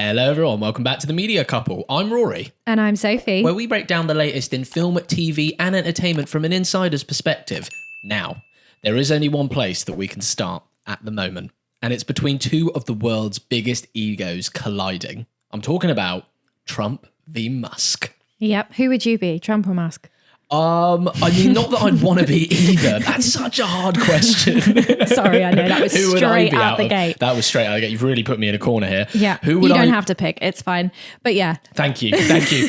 Hello everyone, welcome back to The Media Couple. I'm Rory. And I'm Sophie. Where we break down the latest in film, TV and entertainment from an insider's perspective. Now, there is only one place that we can start at the moment, and it's between two of the world's biggest egos colliding. I'm talking about Trump v. Musk. Yep. Who would you be, Trump or Musk? I mean, not that I'd want to be either. That's such a hard question. Sorry, I know that was straight out the gate. That was straight out the gate. You've really put me in a corner here. Yeah, you don't have to pick. It's fine. But yeah. Thank you.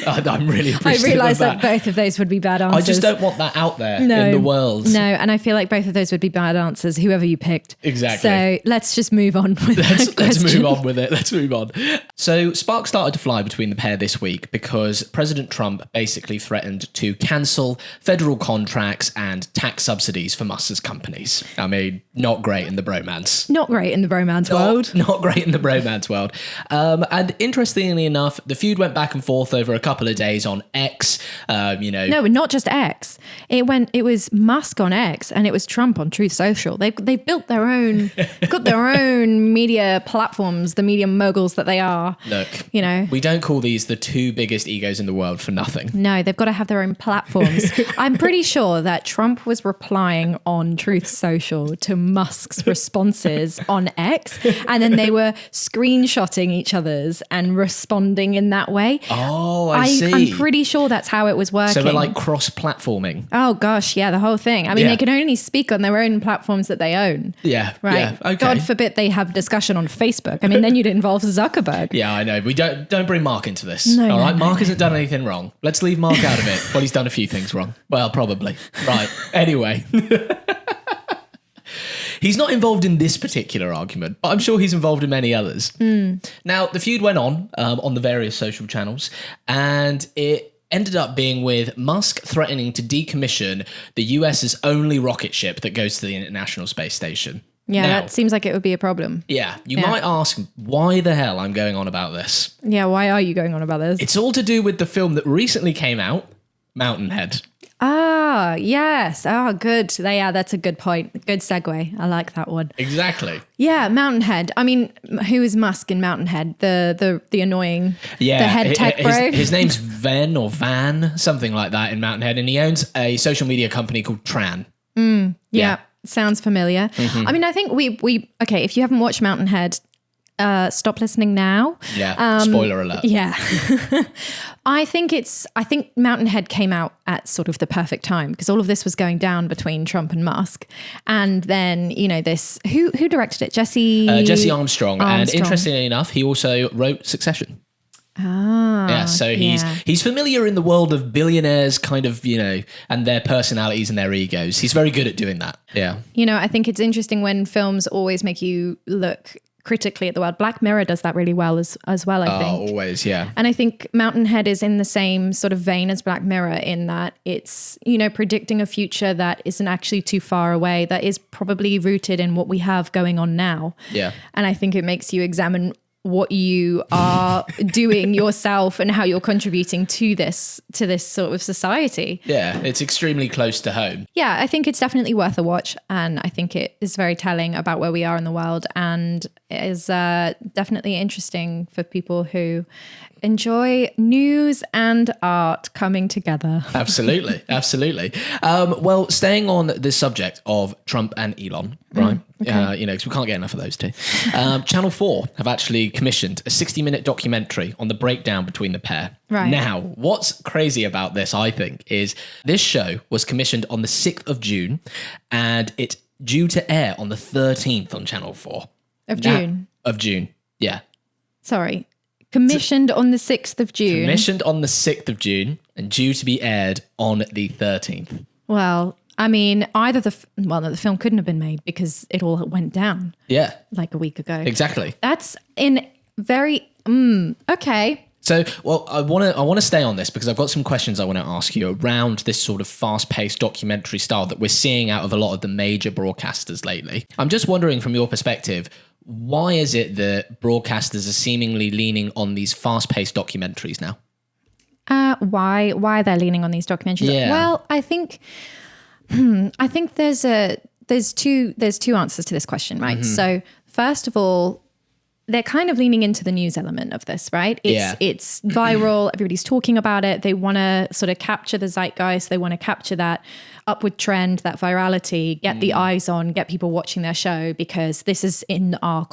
I'm really appreciative. I realised that both of those would be bad answers. I just don't want that out there in the world. No, and I feel like both of those would be bad answers, whoever you picked. Exactly. So let's just move on with Let's move on with it. Let's move on. So sparks started to fly between the pair this week because President Trump basically threatened to cancel federal contracts and tax subsidies for Musk's companies. I mean, not great in the bromance. Not great in the bromance world. Not great in the bromance world. And interestingly enough, the feud went back and forth over a couple of days on X. No, not just X. It was Musk on X and it was Trump on Truth Social. They built their own, got their own media platforms, the media moguls that they are. Look, we don't call these the two biggest egos in the world for nothing. No, they've got to have their own platforms. I'm pretty sure that Trump was replying on Truth Social to Musk's responses on X, and then they were screenshotting each other's and responding in that way. Oh, I see. I'm pretty sure that's how it was working. So they're like cross-platforming. Oh gosh, yeah, the whole thing. I mean, they can only speak on their own platforms that they own. Yeah, right. Yeah, okay. God forbid they have discussion on Facebook. I mean, then you'd involve Zuckerberg. Yeah, I know. We don't bring Mark into this. No, all right, no, Mark hasn't done anything wrong. Let's leave Mark out of it. Well, he's done a few things wrong. Well, probably. Right. Anyway. He's not involved in this particular argument, but I'm sure he's involved in many others. Now, the feud went on the various social channels, and it ended up being with Musk threatening to decommission the US's only rocket ship that goes to the International Space Station. Yeah, now, that seems like it would be a problem. Yeah, you might ask why the hell I'm going on about this. Yeah, why are you going on about this? It's all to do with the film that recently came out, Mountainhead. Ah, yes. Oh, good. Yeah, that's a good point. Good segue. I like that one. Exactly. Yeah, Mountainhead. I mean, who is Musk in Mountainhead? The annoying, the head tech bro? His name's Van, something like that in Mountainhead, and he owns a social media company called Tran. Yeah. Sounds familiar. Mm-hmm. I mean, I think we okay, if you haven't watched Mountainhead, stop listening now. Yeah, spoiler alert. Yeah. I think Mountainhead came out at sort of the perfect time because all of this was going down between Trump and Musk. And then, this, who directed it? Jesse Armstrong. And interestingly enough, he also wrote Succession. Yeah, so he's familiar in the world of billionaires kind of, and their personalities and their egos. He's very good at doing that. Yeah. I think it's interesting when films always make you look critically at the world. Black Mirror does that really well as well, I think. Always, yeah. And I think Mountainhead is in the same sort of vein as Black Mirror in that it's, predicting a future that isn't actually too far away, that is probably rooted in what we have going on now. Yeah. And I think it makes you examine what you are doing yourself and how you're contributing to this sort of society. Yeah, it's extremely close to home. Yeah, I think it's definitely worth a watch, and I think it is very telling about where we are in the world, and is definitely interesting for people who enjoy news and art coming together. Absolutely. Well, staying on the subject of Trump and Elon, right? Okay. Because we can't get enough of those two. Channel 4 have actually commissioned a 60-minute documentary on the breakdown between the pair. Right. Now, what's crazy about this, I think, is this show was commissioned on the 6th of June, and it's due to air on the 13th on Channel 4. Of June? Of June, yeah. Sorry. Commissioned on the 6th of June. Commissioned on the 6th of June and due to be aired on the 13th. Well, I mean, either the film couldn't have been made because it all went down. Yeah. Like a week ago. Exactly. That's in very, okay. So, well, I want to stay on this because I've got some questions I want to ask you around this sort of fast-paced documentary style that we're seeing out of a lot of the major broadcasters lately. I'm just wondering from your perspective, why is it that broadcasters are seemingly leaning on these fast-paced documentaries now? Why they're leaning on these documentaries? Yeah. Well, I think there's two answers to this question, right? Mm-hmm. So first of all, they're kind of leaning into the news element of this, right? It's viral. Everybody's talking about it. They want to sort of capture the zeitgeist. They want to capture that upward trend, that virality, get the eyes on, get people watching their show, because this is in our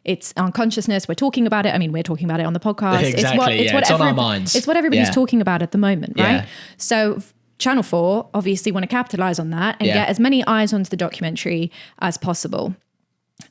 it's our consciousness. We're talking about it. I mean, we're talking about it on the podcast. Exactly. It's on our minds. It's what everybody's talking about at the moment, right? Yeah. So Channel 4 obviously want to capitalize on that and get as many eyes onto the documentary as possible.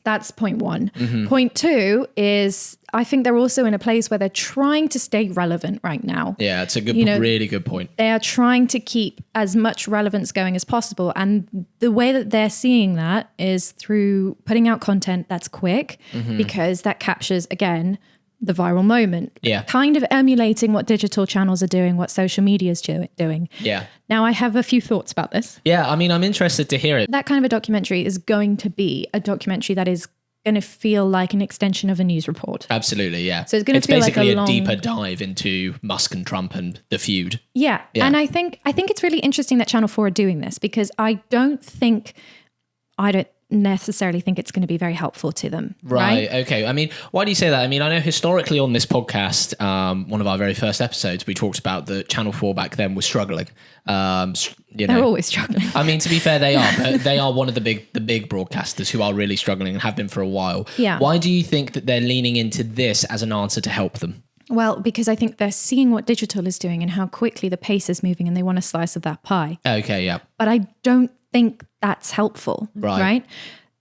That's point one. Point two is I think they're also in a place where they're trying to stay relevant right now. Yeah, it's a good, really good point. They are trying to keep as much relevance going as possible. And the way that they're seeing that is through putting out content that's quick, because that captures, again, the viral moment. Yeah. Kind of emulating what digital channels are doing, what social media is doing. Yeah. Now, I have a few thoughts about this. Yeah, I mean, I'm interested to hear it. That kind of a documentary is going to be a documentary that is going to feel like an extension of a news report. Absolutely, yeah. So it's going to feel like basically a deeper dive into Musk and Trump and the feud. Yeah. And I think it's really interesting that Channel 4 are doing this, because I don't necessarily think it's going to be very helpful to them. Right. Okay. I mean, why do you say that? I mean, I know historically on this podcast, one of our very first episodes, we talked about the Channel 4 back then was struggling. They're always struggling. I mean, to be fair, they are. But they are one of the big broadcasters who are really struggling and have been for a while. Yeah. Why do you think that they're leaning into this as an answer to help them? Well, because I think they're seeing what digital is doing and how quickly the pace is moving, and they want a slice of that pie. Okay, yeah. But I don't think that's helpful, Right. right?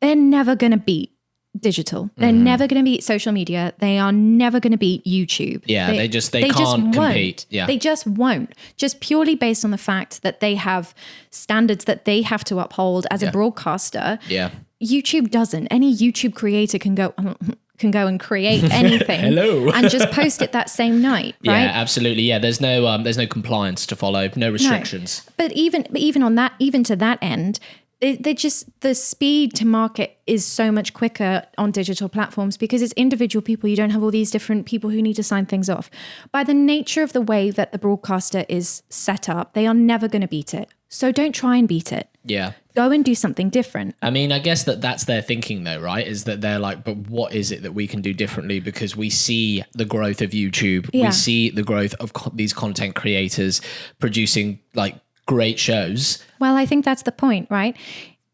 They're never going to beat digital. They're never going to beat social media. They are never going to beat YouTube. Yeah, they can't compete. Yeah. They just won't. Just purely based on the fact that they have standards that they have to uphold as a broadcaster. Yeah. YouTube doesn't. Any YouTube creator can go and create anything and just post it that same night, right? Yeah, absolutely. Yeah, there's no compliance to follow, no restrictions. No. But even on that, even to that end, the speed to market is so much quicker on digital platforms, because it's individual people. You don't have all these different people who need to sign things off. By the nature of the way that the broadcaster is set up, they are never going to beat it. So don't try and beat it. Yeah. Go and do something different. I mean, I guess that's their thinking though, right? Is that they're like, but what is it that we can do differently? Because we see the growth of YouTube. Yeah. We see the growth of these content creators producing like great shows. Well, I think that's the point, right?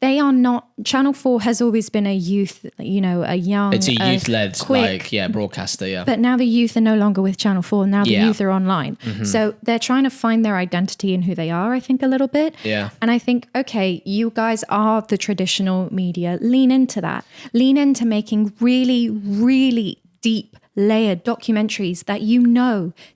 They are not. Channel 4 has always been a youth, a young. It's a youth-led, quick, broadcaster, yeah. But now the youth are no longer with Channel 4. Now the youth are online. So they're trying to find their identity in who they are, I think, a little bit. Yeah. And I think, okay, you guys are the traditional media. Lean into that. Lean into making really, really deep, layered documentaries that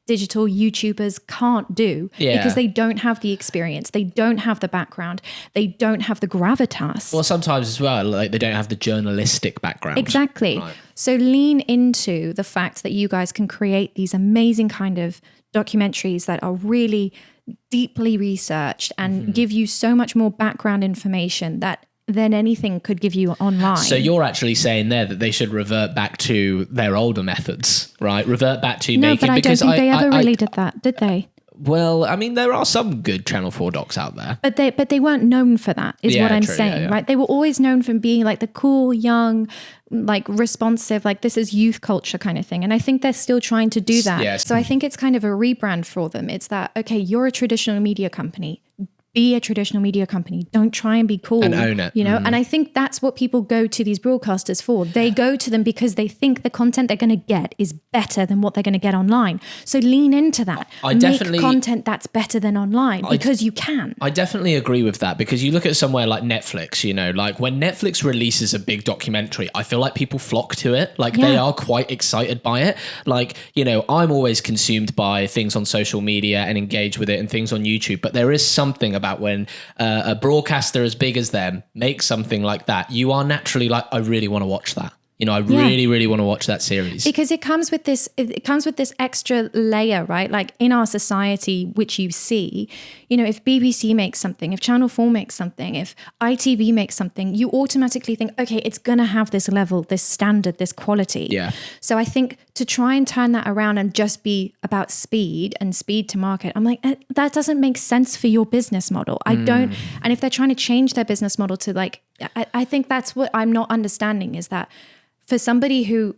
digital YouTubers can't do, because they don't have the experience, they don't have the background, they don't have the gravitas. Well, sometimes as well, like they don't have the journalistic background. Exactly. Right. So lean into the fact that you guys can create these amazing kind of documentaries that are really deeply researched and give you so much more background information than anything could give you online. So you're actually saying there that they should revert back to their older methods, right? Revert back to no, making... but I don't think they ever really did that, did they? Well, I mean, there are some good Channel 4 docs out there. But they weren't known for that, is what I'm saying, right? They were always known for being like the cool, young, like responsive, like this is youth culture kind of thing. And I think they're still trying to do that. Yes. So I think it's kind of a rebrand for them. It's that, okay, you're a traditional media company. Be a traditional media company. Don't try and be cool. And own it. And I think that's what people go to these broadcasters for. They go to them because they think the content they're going to get is better than what they're going to get online. So lean into that. Make content that's better than online, because you can. I definitely agree with that, because you look at somewhere like Netflix, like when Netflix releases a big documentary, I feel like people flock to it. Like they are quite excited by it. Like, I'm always consumed by things on social media and engage with it and things on YouTube, but there is something about when a broadcaster as big as them makes something like that, you are naturally like, I really want to watch that. I really, really want to watch that series. Because it comes with this extra layer, right? Like in our society, which you see, if BBC makes something, if Channel 4 makes something, if ITV makes something, you automatically think, okay, it's going to have this level, this standard, this quality. Yeah. So I think to try and turn that around and just be about speed and speed to market, I'm like, that doesn't make sense for your business model. I don't. And if they're trying to change their business model to like, I think that's what I'm not understanding, is that for somebody who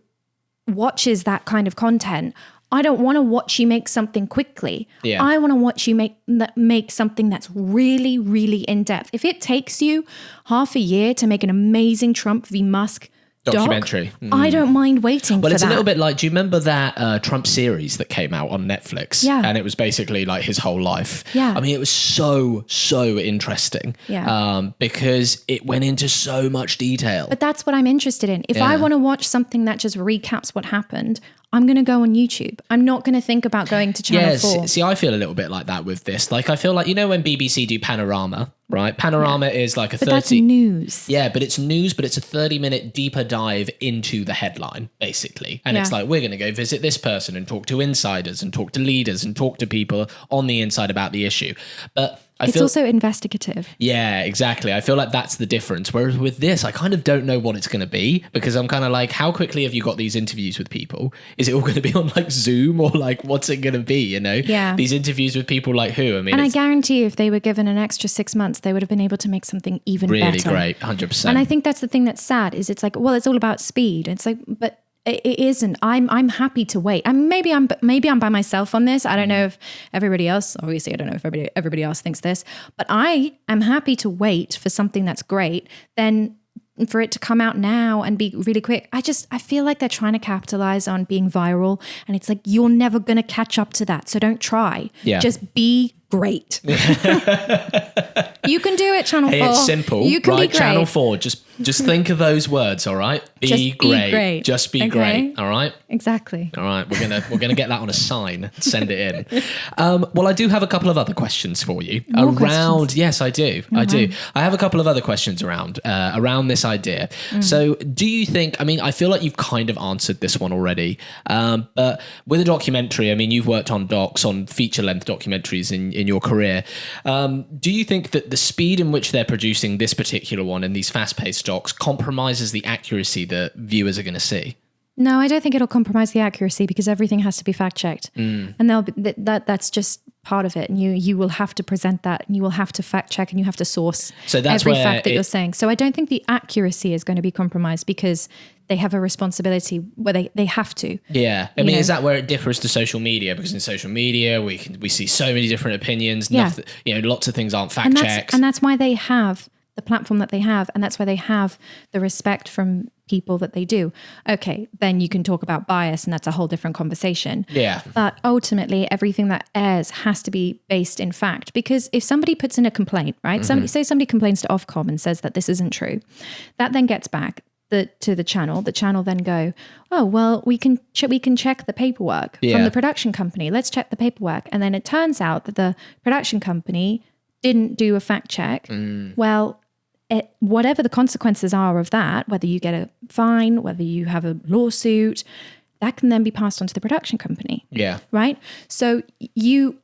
watches that kind of content, I don't want to watch you make something quickly. Yeah. I want to watch you make something that's really, really in depth. If it takes you half a year to make an amazing Trump v. Musk documentary, I don't mind waiting for that. Well, it's a little bit like, do you remember that Trump series that came out on Netflix? Yeah. And it was basically like his whole life. Yeah. I mean, it was so interesting. Yeah. Because it went into so much detail. But that's what I'm interested in. If I want to watch something that just recaps what happened, I'm going to go on YouTube. I'm not going to think about going to Channel 4. See, I feel a little bit like that with this. Like, I feel like, you know, when BBC do Panorama, right? Panorama is like a 30... But that's news. Yeah, but it's news, but it's a 30-minute deeper dive into the headline, basically. And it's like, we're going to go visit this person and talk to insiders and talk to leaders and talk to people on the inside about the issue. But it's also investigative. Yeah, exactly. I feel like that's the difference. Whereas with this, I kind of don't know what it's going to be, because I'm kind of like, how quickly have you got these interviews with people? Is it all going to be on like Zoom, or like, what's it going to be? You know, these interviews with people like who? I mean, and I guarantee you, if they were given an extra 6 months, they would have been able to make something even really better. Great, 100%. And I think that's the thing that's sad, is it's like, well, it's all about speed. It's like, but it isn't. I'm happy to wait. And maybe I'm by myself on this. I don't know if everybody else, obviously I don't know if everybody else thinks this, but I am happy to wait for something that's great than for it to come out now and be really quick. I feel like they're trying to capitalize on being viral, and it's like, you're never going to catch up to that. So don't try. Yeah. Just be great. You can do it, Channel 4. It's simple. You can right? be great. Channel 4, just think of those words, all right? Be great. Just be great, all right? Exactly. All right, we're gonna get that on a sign and send it in. Well, I do have a couple of other questions for you. More questions? Yes, I do. I do. I have a couple of other questions around this idea. So do you think, I mean, I feel like you've kind of answered this one already, but with a documentary, I mean, you've worked on feature-length documentaries in your career. Do you think that the speed in which they're producing this particular one and these fast-paced docs compromises the accuracy that viewers are going to see? No, I don't think it'll compromise the accuracy, because everything has to be fact-checked. And that's just part of it. And you will have to present that, and you will have to fact-check, and you have to source every fact that you're saying. So I don't think the accuracy is going to be compromised, because they have a responsibility where they have to. Yeah. I mean, is that where it differs to social media? Because in social media, we see so many different opinions. Yeah. Nothing, lots of things aren't fact-checked. And that's why they have the platform that they have, and that's why they have the respect from people that they do. Okay, then you can talk about bias, and that's a whole different conversation. Yeah. But ultimately, everything that airs has to be based in fact, because if somebody puts in a complaint, right? Somebody complains to Ofcom and says that this isn't true, that then gets back to the channel. The channel then go, oh, well, we can check the paperwork from the production company. Let's check the paperwork. And then it turns out that the production company didn't do a fact check. Well, whatever the consequences are of that, whether you get a fine, whether you have a lawsuit, that can then be passed on to the production company. Yeah. Right? So you,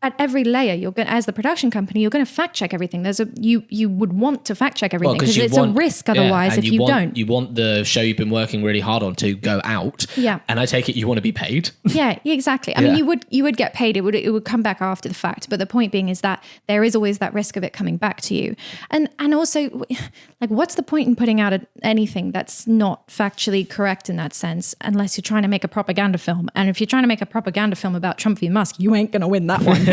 at every layer, you're going, as the production company, you're going to fact check everything. You would want to fact check everything, because it's a risk otherwise if you don't. You want the show you've been working really hard on to go out. Yeah. And I take it you want to be paid. Yeah, exactly. I mean, you would get paid. It would come back after the fact. But the point being is that there is always that risk of it coming back to you. And also, like, what's the point in putting out anything that's not factually correct in that sense, unless you're trying to make a propaganda film? And if you're trying to make a propaganda film about Trump v. Musk, you ain't going to win that one.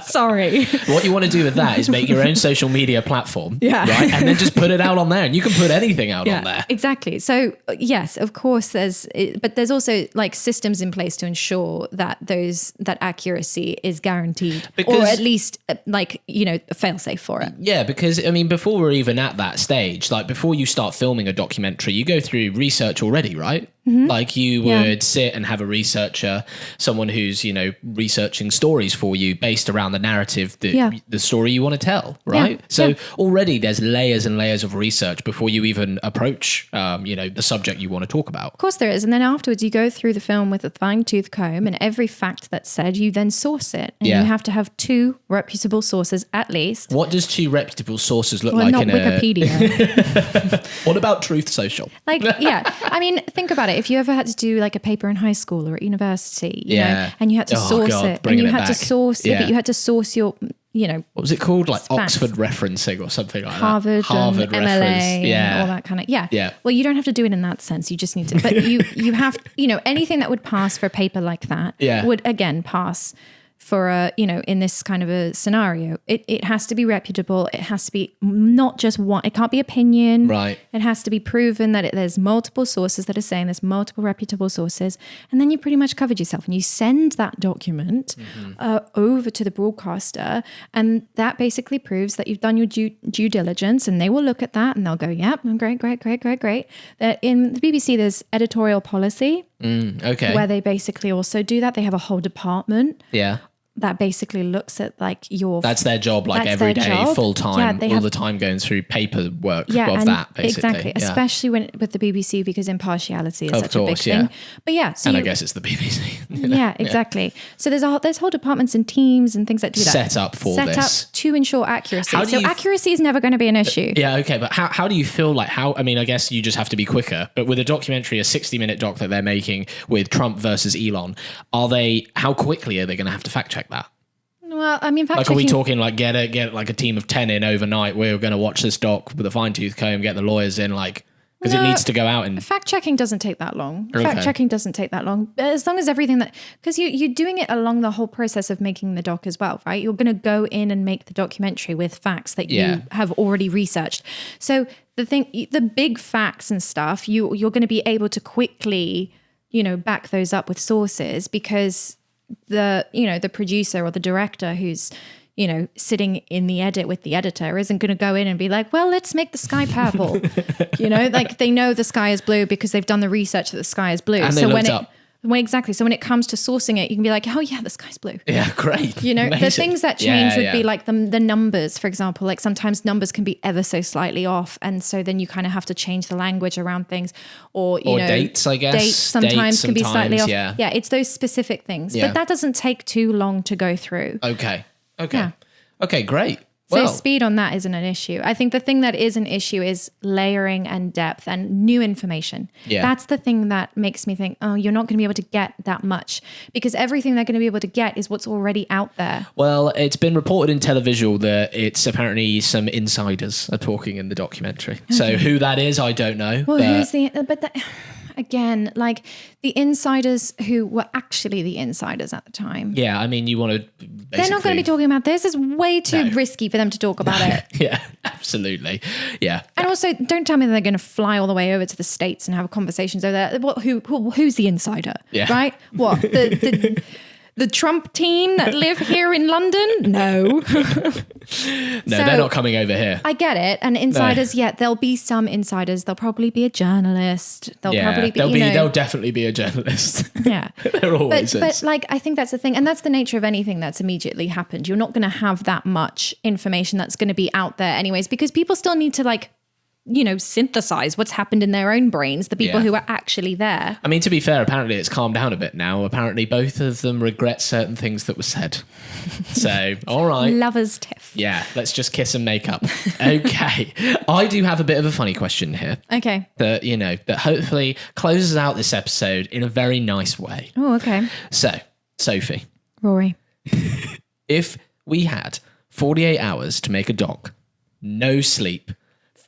Sorry. What you want to do with that is make your own social media platform, right? And then just put it out on there, and you can put anything out on there. Exactly. So yes, of course but there's also like systems in place to ensure that that accuracy is guaranteed, or at least a fail-safe for it. Yeah, because I mean, before we're even at that stage, like before you start filming a documentary, you go through research already, right? Mm-hmm. Like you would sit and have a researcher, someone who's, researching stories for you based around the narrative, the story you want to tell, right? So already there's layers and layers of research before you even approach, the subject you want to talk about. Of course there is. And then afterwards you go through the film with a fine-tooth comb, and every fact that's said, you then source it. And you have to have 2 reputable sources at least. What does 2 reputable sources look like not in Wikipedia. What about Truth Social? I mean, think about it. If you ever had to do like a paper in high school or at university, you know, and you had to source it, and you had to source it, but you had to source What was it called? Like facts. Oxford referencing or something like Harvard that. Harvard and reference. MLA and all that kind of, Yeah. Well, you don't have to do it in that sense. You just need to, but you have, anything that would pass for a paper like that would again pass for in this kind of a scenario. It has to be reputable. It has to be not just one, it can't be opinion. Right. It has to be proven that there's multiple sources that are saying there's multiple reputable sources. And then you pretty much covered yourself and you send that document over to the broadcaster. And that basically proves that you've done your due diligence, and they will look at that and they'll go, yep, great. That in the BBC, there's editorial policy. Okay. Where they basically also do that. They have a whole department. Yeah. That basically looks at like that's their job, like that's every their day, job. full time, Yeah, all the time going through paperwork of and that, basically. Exactly, Yeah. especially with the BBC, because impartiality is Of such a big course, yeah. thing. But yeah, so And I guess it's the BBC. yeah, exactly. So there's whole departments and teams and things that do that. Set up for Set this. up to ensure accuracy. How do So you- accuracy is never going to be an issue. Yeah, okay, but how do you feel like I guess you just have to be quicker, but with a documentary, a 60-minute doc that they're making with Trump versus Elon, how quickly are they going to have to fact check that? Well, I mean, fact Like, are we checking- talking like get like a team of 10 in overnight? We're going to watch this doc with a fine-tooth comb, get the lawyers in, like, because it No. needs to go out and Fact checking doesn't take that long. Okay. Fact checking doesn't take that long. As long as everything because you're doing it along the whole process of making the doc as well, right? You're going to go in and make the documentary with facts that Yeah. you have already researched. So the big facts and stuff, you're going to be able to quickly, back those up with sources, because the producer or the director who's sitting in the edit with the editor isn't going to go in and be like, well, let's make the sky purple. Like they know the sky is blue because they've done the research that the sky is blue. And they so looked up. Exactly. So when it comes to sourcing it, you can be like, oh yeah, the sky's blue. yeah, great. The Amazing. things that change would Yeah. be like the numbers, for example. Like sometimes numbers can be ever so slightly off, and so then you kind of have to change the language around things, or dates, I guess. Dates sometimes can be slightly off. Yeah. Yeah, it's those specific things, Yeah. but that doesn't take too long to go through. Okay. Yeah. Okay, great. So Well, speed on that isn't an issue. I think the thing that is an issue is layering and depth and new information. Yeah. That's the thing that makes me think, oh, you're not going to be able to get that much, because everything they're going to be able to get is what's already out there. Well, it's been reported in televisual that it's apparently some insiders are talking in the documentary. So who that is, I don't know. Well, but again, like the insiders who were actually the insiders at the time. yeah, I mean, you want to They're not going to be talking about this. It's way too risky for them to talk about it. Yeah, absolutely. Yeah. And also, don't tell me that they're going to fly all the way over to the States and have conversations over there. Who's the insider? Yeah. Right? What? The Trump team that live here in London? No. No, they're not coming over here. I get it. And insiders, there'll be some insiders. There'll probably be a journalist. There'll probably be, there'll definitely be a journalist. Yeah. There always But is. like, I think that's the thing. And that's the nature of anything that's immediately happened. You're not going to have that much information that's going to be out there anyways, because people still need to synthesize what's happened in their own brains, the people Yeah. who are actually there. I mean, to be fair, apparently it's calmed down a bit now. Apparently both of them regret certain things that were said. So, all right. Lovers tiff. Yeah, let's just kiss and make up. Okay. I do have a bit of a funny question here Okay. that hopefully closes out this episode in a very nice way. Oh, okay. So, Sophie, Rory. if we had 48 hours to make a doc, no sleep,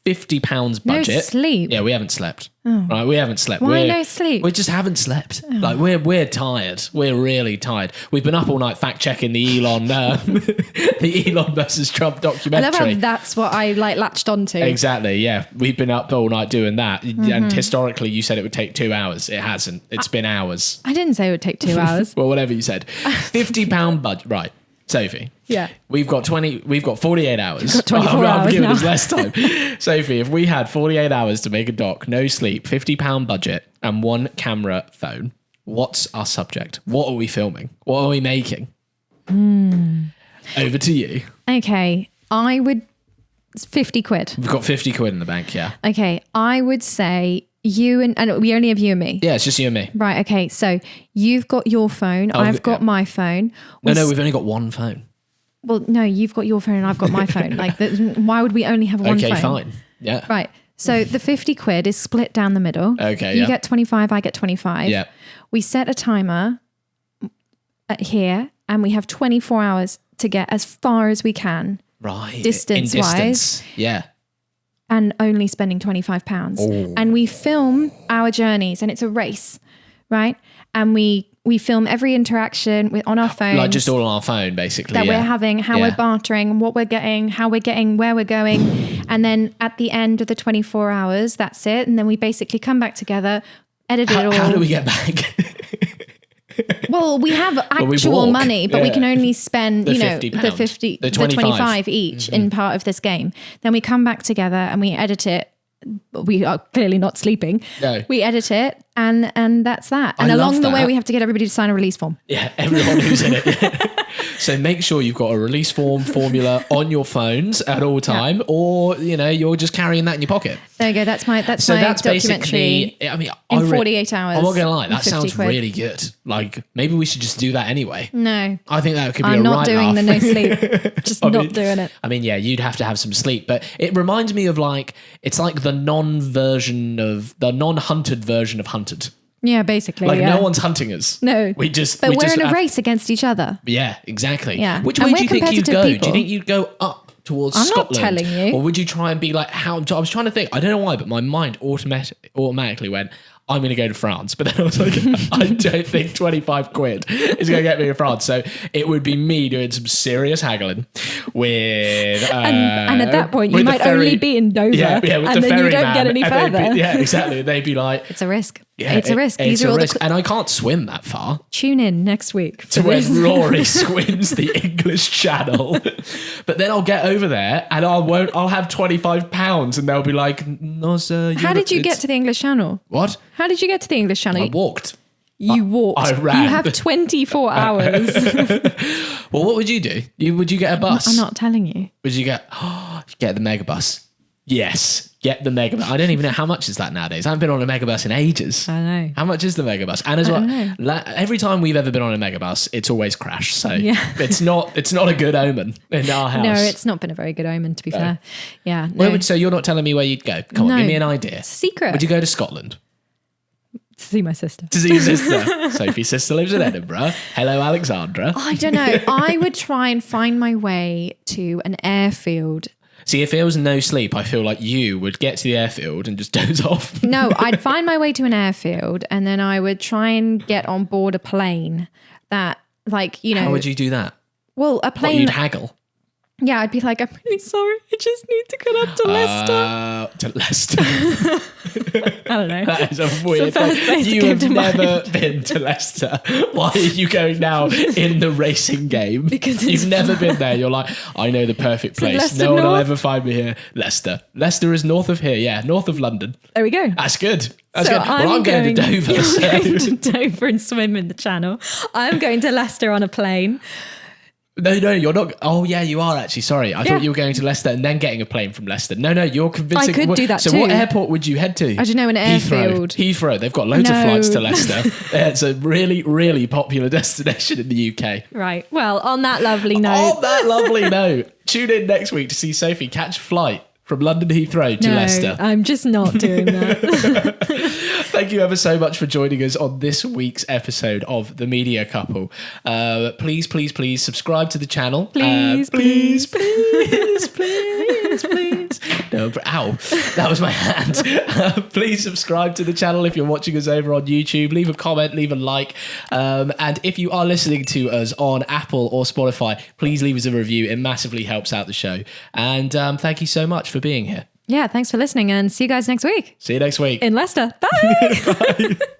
£50 budget. No sleep? Yeah, we haven't slept. Right, we haven't slept. Why no sleep? We just haven't slept. Like we're tired. We're really tired. We've been up all night fact checking the Elon, the Elon versus Trump I documentary. love how that's what I latched onto. Exactly. Yeah, we've been up all night doing that. Mm-hmm. And historically, you said it would take 2 hours. It hasn't. It's been hours. I didn't say it would take 2 hours. Well, whatever you said. £50 budget. Right, Sophie. Yeah. We've got 48 hours. You've got 24 I'm hours giving now. us less time. Sophie, if we had 48 hours to make a doc, no sleep, £50 budget, and one camera phone, what's our subject? What are we filming? What are we making? Over to you. Okay. It's 50 quid. We've got 50 quid in the bank, yeah. Okay. I would say you and we only have you and me. Yeah, it's just you and me. Right. Okay. So you've got your phone. I've got yeah. my phone. No, we've only got one phone. Well, no, you've got your phone and I've got my phone. Like, why would we only have one phone? Okay, fine. Yeah. Right. So the 50 quid is split down the middle. Okay, You yeah. get 25, I get 25. Yeah. We set a timer here and we have 24 hours to get as far as we can, Right. distance-wise. Yeah. And only spending £25. Oh. And we film our journeys, and it's a race, right? And we film every interaction on our phones. Like just all on our phone, basically. That we're having, how we're bartering, what we're getting, how we're getting, where we're going. And then at the end of the 24 hours, that's it. And then we basically come back together, edit it all. How do we get back? Well, we have actual walk. money, but we can only spend, The the 25. 25 each in part of this game. Then we come back together and we edit it. We are clearly not sleeping. No. We edit it and that's that. And I love along the way, that. we have to get everybody to sign a release form. Yeah, everyone who's in it. So make sure you've got a release form formula on your phones at all time, or you're just carrying that in your pocket. There you go. That's my That's documentary. basically. I mean, in 48 hours. I'm not gonna lie, that 50 sounds quid. really good. Like maybe we should just do that anyway. No, I think that could be I'm a not right doing laugh. the no sleep. Just not doing it. I mean, yeah, you'd have to have some sleep, but it reminds me of it's like the non-hunted version of hunted. Yeah, basically. Like yeah. no one's hunting us. No, But we're in a race against each other. Yeah, exactly. Yeah. Which And way we're do you think you'd competitive go? Do people. you think you'd go up towards I'm not Scotland? telling you. Or would you try and be like, I was trying to think. I don't know why, but my mind automatically went, I'm going to go to France. But then I was like, I don't think 25 quid is going to get me to France. So it would be me doing some serious haggling with... And at that point, you with the might ferry- only be in Dover. Yeah, with and the then you don't ferryman. get any And they'd further. yeah, exactly. They'd be like... It's a risk. Yeah, It's a risk. These It's are a all risk. the... And I can't swim that far. Tune in next week. To for when this. Rory swims the English Channel. But then I'll get over there and I'll have £25 and they'll be like, no, sir. How did you get to the English Channel? What? How did you get to the English Channel? I walked. You walked. I ran. You have 24 hours. Well, what would you do? Would you get a bus? I'm not telling you. Would you get the Megabus? Yes, get the Megabus. I don't even know how much is that nowadays. I haven't been on a Megabus in ages. I know. How much is the Megabus? And as well, every time we've ever been on a Megabus, it's always crashed. So it's not a good omen in our house. No, it's not been a very good omen, to be fair. Yeah. No. So you're not telling me where you'd go? Come on, No. give me an idea. It's a secret. Would you go to Scotland? To see my sister. To see your sister. Sophie's sister lives in Edinburgh. Hello, Alexandra. I don't know. I would try and find my way to an airfield. See, if there was no sleep, I feel like you would get to the airfield and just doze off. No, I'd find my way to an airfield and then I would try and get on board a plane that, How would you do that? Well, a What, plane. you'd haggle? Yeah, I'd be like, I'm really sorry. I just need to get up to Leicester. To Leicester. I don't know. That is a weird the first thing. place that You came have to never been to Leicester. Why are you going now in the racing game? Because it's you've never been there. You're like, I know the perfect place. Leicester No one will north? ever find me here. Leicester. Leicester is north of here. Yeah, north of London. There we go. That's good. That's So good. Well, I'm going to Dover. You're So. going to Dover and swim in the channel. I'm going to Leicester on a plane. No, you're not. Oh, yeah, you are actually. Sorry. I thought you were going to Leicester and then getting a plane from Leicester. No, you're convincing. I could do that so too. what airport would you head to? I don't know, an airfield. Heathrow. They've got loads of No. flights to Leicester. It's a really, really popular destination in the UK. Right. Well, on that lovely note. On that lovely note, tune in next week to see Sophie catch a flight from London Heathrow to No, Leicester. I'm just not doing that. Thank you ever so much for joining us on this weweek's episode of The Media Couple. Please subscribe to the channel. Please. Please. No, ow, that was my hand. Please subscribe to the channel if you're watching us over on YouTube. Leave a comment, leave a like. And if you are listening to us on Apple or Spotify, please leave us a review. It massively helps out the show. And thank you so much for being here. Yeah, thanks for listening and see you guys next week See you next week. in Leicester. Bye. Bye.